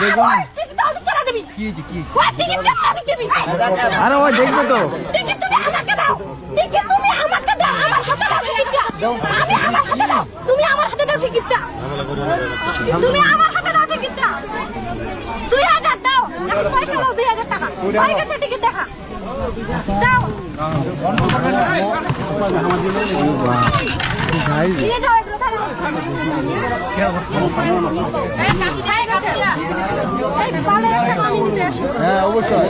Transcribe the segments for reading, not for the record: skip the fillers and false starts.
দেখবো না। আরে ওই দেখবে তো। তুমি আমার হাতে দাও টিকিটটা। তুমি আমার হাতে দাও টিকিটটা। 2000 দাও। পয়সা দাও 2000 টাকা। হয়ে গেছে টিকিট দেখা। দাও। নিয়ে যাও এগুলো দাও। হ্যাঁ অবশ্যই।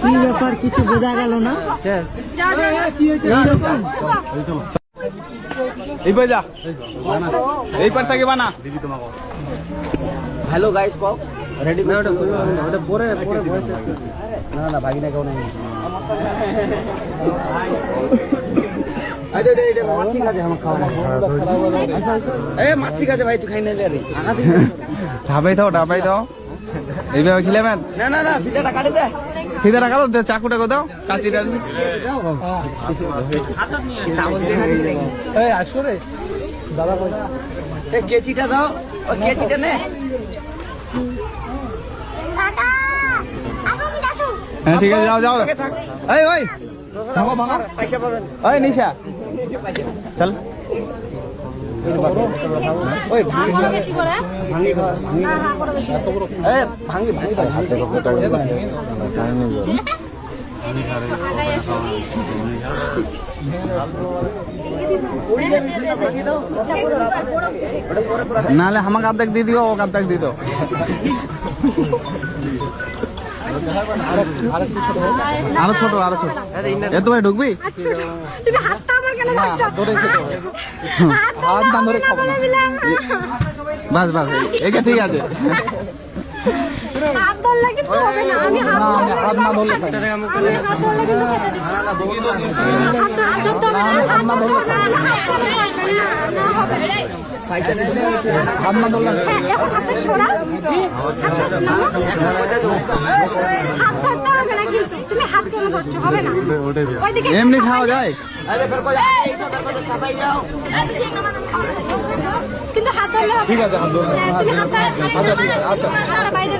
কি ব্যাপার কিছু বোঝা গেল না। এই পার যা, এই পার থেকে বানা। হ্যালো গাইস কও রেডি না। ওটা পরে না না ভাগিনা কেউ নাই। মাছি খাচ্ছে আমার খাওয়া। মাছি খাচ্ছে ভাই তুই খাই না রে। ঢাবাই দাও। এইভাবে খেলেবেন না না না ফিতাটা কাটে দে। ফিতাটা কাটো, চাকুটা দাও, কাঁচিটা। আসো রে দাদা, কেচিটা দাও। ও কেচিটা নে। হ্যাঁ ঠিক আছে, যাও। এই ওই পয়সা পাবেন। ওই নিশা চল। ওই ভাঙি বেশি করে। ভাঙি নাহলে আমাকে অর্ধেক দিয়ে দিও, ও অর্ধেক দিয়ে দিও। আরো ছোট এ তো ভাই ঢুকবি। তুমি হাতটা আমার কেন ধরছো? হাত না ধরে খাবো না। বাস এইটা ঠিক আছে। হাত ধরলে কিন্তু হবে না। আমি হাত না ধরলে হাত ধরলে হাতে সরা। তুমি হাত কেন ধরছো? হবে না। এমনি খাওয়া যায় কিন্তু হাত ধরলে হবে। ঠিক আছে, হাত ধরলে। তুমি হাতটা বাইরে